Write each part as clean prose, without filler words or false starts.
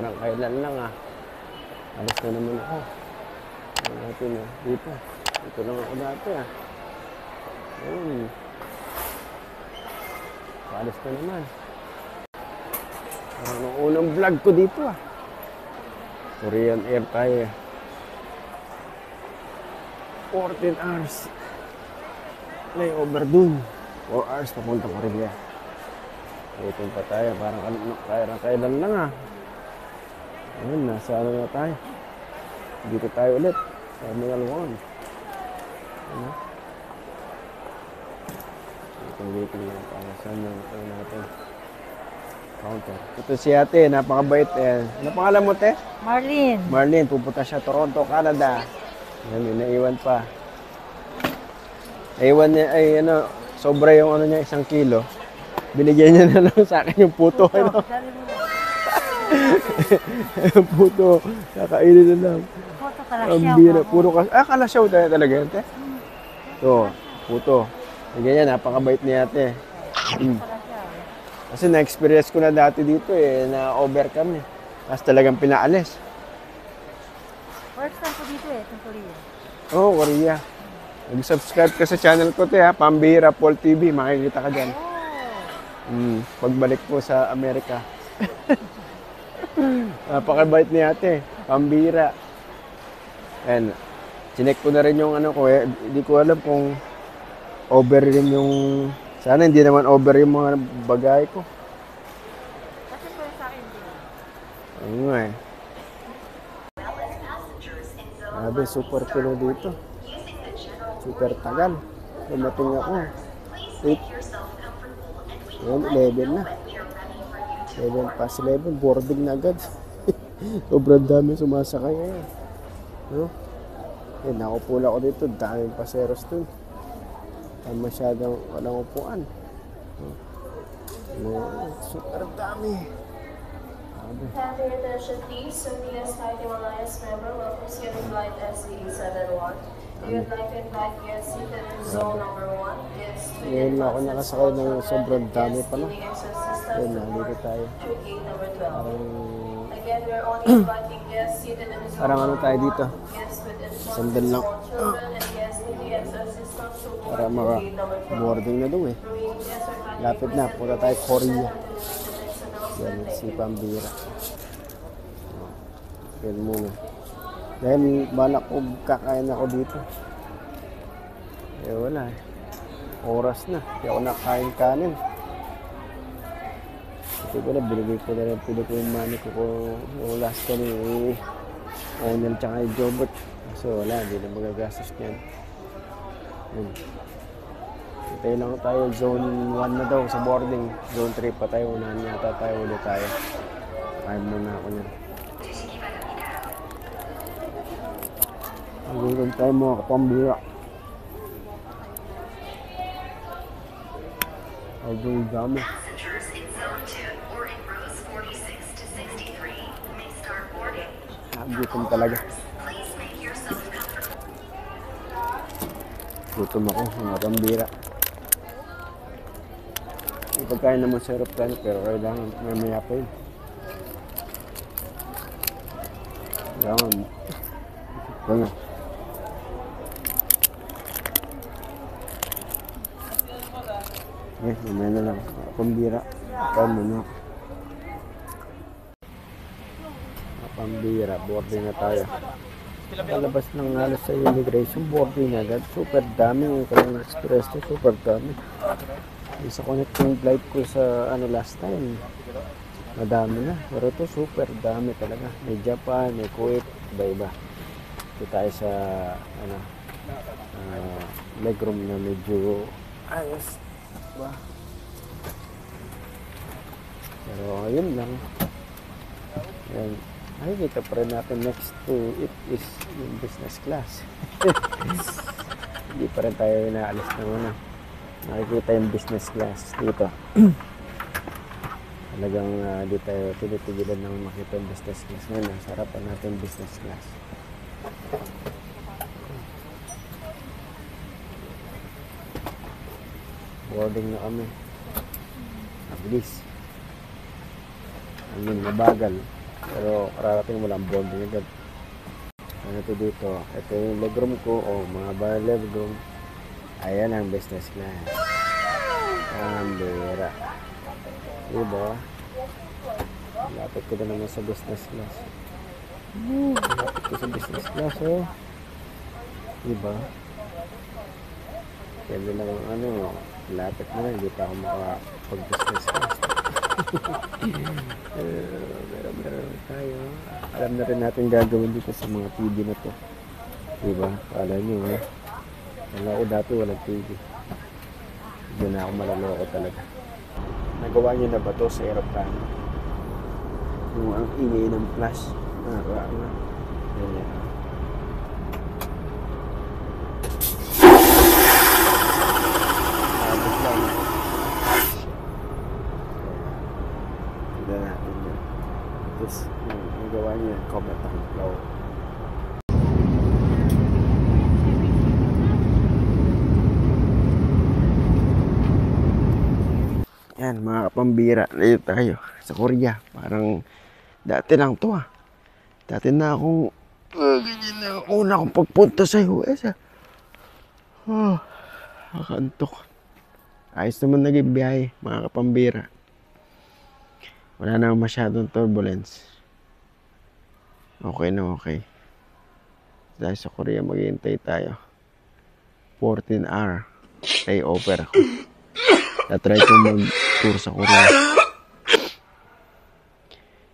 parang kailan lang ah. Alas na naman ako. Ano natin ah, dito. Dito lang ako dati ah. Ayun. Alas na naman. Parang nung unang vlog ko dito ah. Korean Air tayo ah. 14 hours. Layover dun. 4 hours papunta Korea. Waiting pa tayo. Parang kailan lang ah. Ayun, nasa ano na tayo. Dito tayo ulit. Terminal 1. Ano? Waiting lang tayo. Saan yung ano natin? Counter. Ito si ate, napakabait eh. Ano pangalan mo te? Marlene. Marlene, pupunta siya Toronto, Canada. Yan, may naiwan pa. Naiwan niya, ay ano, sobra yung ano niya, 1 kilo. Binigyan niya na lang sa akin yung puto. Ano? Puto, kakainin na lang. Puto Ang kalasyaw. bira, puro kalasyaw talaga yan, te. Ito, puto. Ganyan, napakabait ni ate. Kasi na-experience ko na dati dito eh, na-overcome eh. Tapos talagang pinaalis. First time ko dito eh, itong Korea. Oo, Korea. Mag-subscribe ka sa channel ko te ha, Pambihira Paul TV, makikita ka dyan. Pagbalik po sa Amerika. Napakabait ni ate, Pambihira. And, chinek ko na rin yung ano ko eh, hindi ko alam kung over rin yung, sana hindi naman over yung mga bagay ko. Kasi ko sa akin din. Ano nga eh. Sabi, super puno dito. Super tagal. Dumating ako. 8. Ayan, 11 na. 11 past 11. Boarding na agad. Sobrang dami sumasakay ngayon. No? Eh, nakupula ako dito. Daming paseros dun. Masyadong walang upuan. Super dami. Have your attention please. Sofia Sky Himalayas member welcomes you to flight SE71. We would like to invite guests seated in zone number 1. Guests Ngayon na ako nakasakay ng sobrang dami pala. Ayun na, dito tayo. through gate number 12. Parang, Again, we're only inviting guests seated in zone parang ano tayo dito. guests with Sandal lang. small children and guests needing extra assistance to board Para through gate number 12. maka-boarding na doon eh. Guests are kindly Lapit na, punta tayo Korea. next Yan, announcement. si Pambihira. Yan muna. Dahil balak ko kakain ako dito. Eh wala eh. Oras na. Hindi ako nakain kanin. Ito ko na, binigay ko na rin pili ko yung money ko kung last ka ni Enel tsaka yung Jobert. So wala, hindi na magagastos niyan. Yan. Hintay lang tayo, zone 1 na daw sa boarding. Zone 3 pa tayo, unahan yata tayo, ulit tayo. Kain muna ako niyan. Hanggang tayo mga kapambira. Hanggang dami. Passengers in zone 2 or in rows 46 to 63 may start boarding. Gutom talaga. Please make yourself comfortable. Gutom ako, mga pambira. Yung pagkain naman sa aeroplano, pero kailangan mamaya pa yun. Kailangan. Ano? Eh, mamaya na lang. Mga pambira. Kain muna ako. Mga pambira, boarding na tayo. Palabas ng halos sa immigration, boarding agad. Super dami yung kanyang express to, super dami. Isa connecting flight ko sa ano last time. Madami na. Pero ito super dami talaga. May Japan, may Kuwait, iba-iba. Ito tayo sa ano, legroom na medyo ayos. Diba? Pero ayun lang. Ayan. Nakikita pa rin natin next to it is yung business class. Hindi pa rin tayo inaalis na muna. Nakikita yung business class dito. Talagang di tayo tinitigilan ng makita yung business class. Ngayon, sarapan natin business class. Boarding na kami. Mabilis. Ayun, mabagal. Pero kararating mo lang boarding agad. Ano ito dito? Ito yung legroom ko. O, mga ba legroom. Ayan ang business class. Ang bira. Diba? Lapit ko na naman sa business class. Lapit ko sa business class, oh. Diba? Pwede lang ano, lapit na lang. Hindi pa ako makapag-business class. Meron tayo. Alam na rin natin gagawin dito sa mga TV na to. Diba? Kala nyo, ha? Kala ko dati walang TV. Hindi na ako malaloko talaga. Nagawa nyo na ba to sa aeroplano? Yung ang ingay ng flash. Ganyan. Abot lang. Tignan natin yun. Tapos, yung gawa niya, comment down below. Yan, mga kapambira. Dito tayo sa Korea. Parang dati lang to, ah. Dati na akong ganyan na una akong pagpunta sa US, ah. Oh, nakaantok. Ayos naman naging biyahe, mga kapambira. Wala na masyadong turbulence. Okay na okay. Dahil sa Korea maghihintay tayo. 14-hour layover ako. Tatry kong mag-tour sa Korea.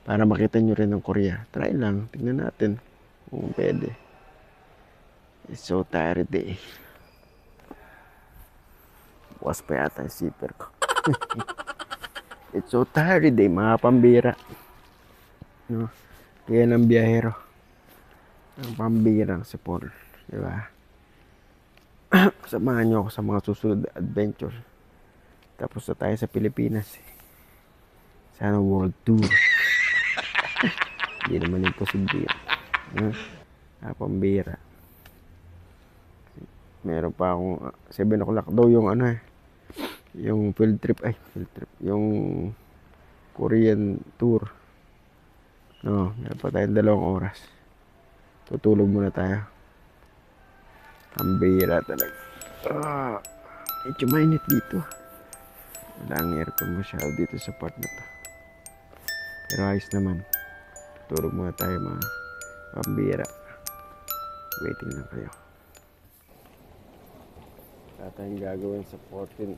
Para makita nyo rin ng Korea. Try lang. Tingnan natin kung pwede. It's so tired eh. Bukas pa yata yung zipper ko. It's so tired eh, mga pambira. No? Kaya ng biyahero. Ang pambirang si Paul. Diba? Samahan nyo ako sa mga susunod na adventure. Tapos na tayo sa Pilipinas. Sana world tour. Hindi naman imposible yun. Pambira. Meron pa akong 7 o'clock daw yung ano eh. Yung field trip. Yung Korean tour. No, meron pa tayong 2 oras. Tutulog muna tayo. Pambira talaga. Medyo mainit dito. Wala ang aircon masyado dito sa part na to. Pero ayos naman. Tutulog muna tayo mga pambira. Waiting lang kayo. Wala tayong gagawin sa 14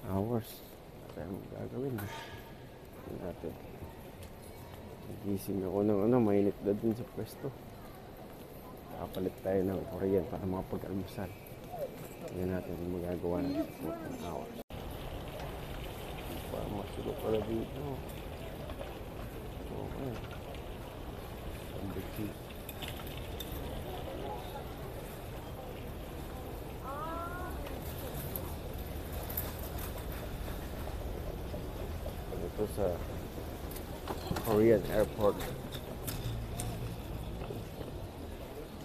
hours. Wala tayong gagawin. Tingnan natin. Nagising ako ng mainit na din sa pwesto. Nakapalit tayo ng Korean para makapag-almusal. Tingnan natin kung magagawa natin sa 14 hours. Parang masulo pala dito. Okay. Pambiti. Ito sa Korean airport.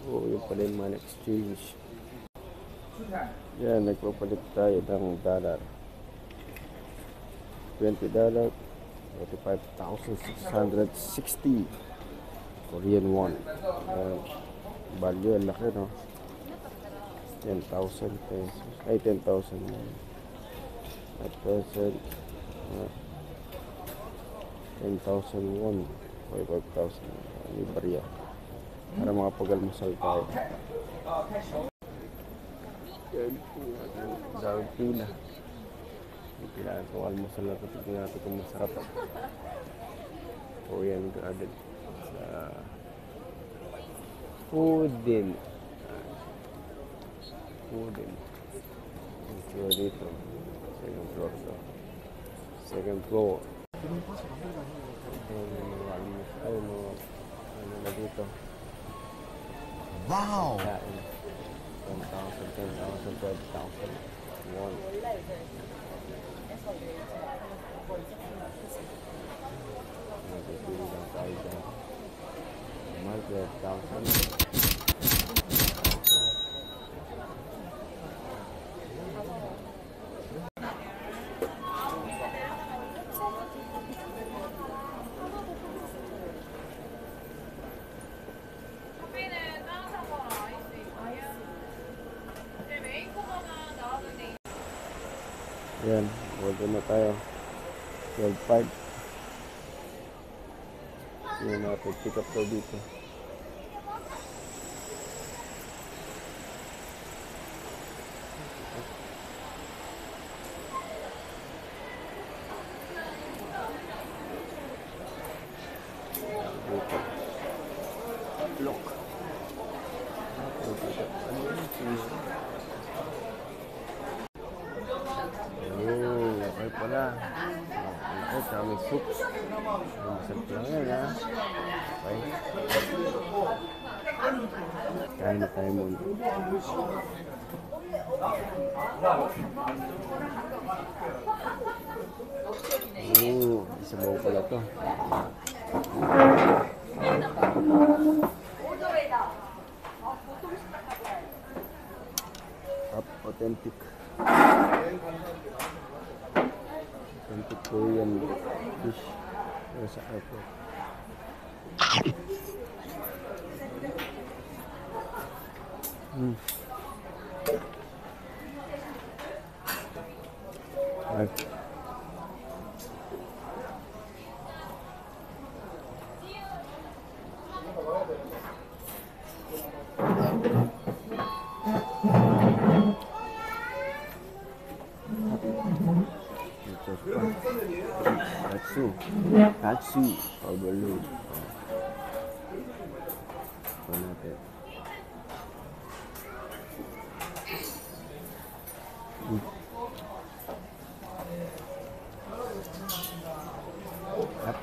Oh, yung pala yung man exchange. Yan, nagpapalit tayo ng dollar. $20, 45,660 Korean won. Value, ang laki, no? 10,000 pesos. Ay, 10,000 won. At present, 10,000 won. 45,000 libarya. Para makapag-almusal tayo. Dahil pila. Kailangan ko almusal na ito. Tignan natin kung masarap. Korean garden. Sa Foodin. Foodin. Ang floor dito. Second floor to. Second floor. Ay, ano na dito. Wow! 10,000, 12,000 won. Nagpipili lang tayo dyan. 12,000. Yan, order na tayo. 12.5. Yan natin, pick up to dito. Dito. Lock. Okay pala. Okay, kami soup. Masarap lang yan, ha? Okay. Kain na tayo muna. Isabaw pala to. Authentic. Authentic Korean fish. Sa airport. Ay. Katsu. Overload. Ito natin. Up.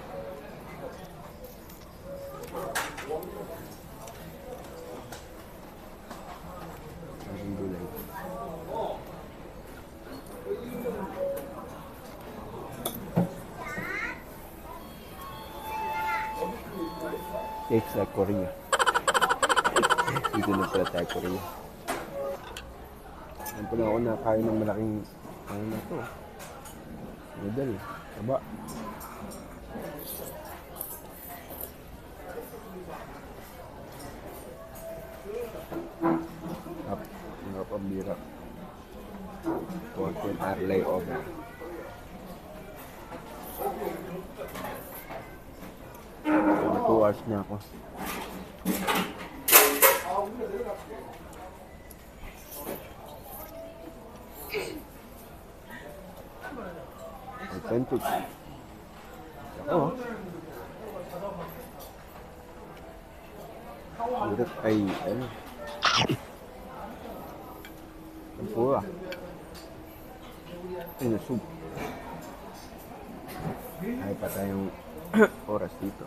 Ang gulay. It's like Korea. Dito na pala tayo Korea. Ano pala ako nakain ng malaking ano na to. Noodle. Taba. Up. Mga pambira. Content are layover. 2 hours na ako. Authentic. Ako. Ulit ay ano. Tempura. Ano soup. Ay pa tayong oras dito.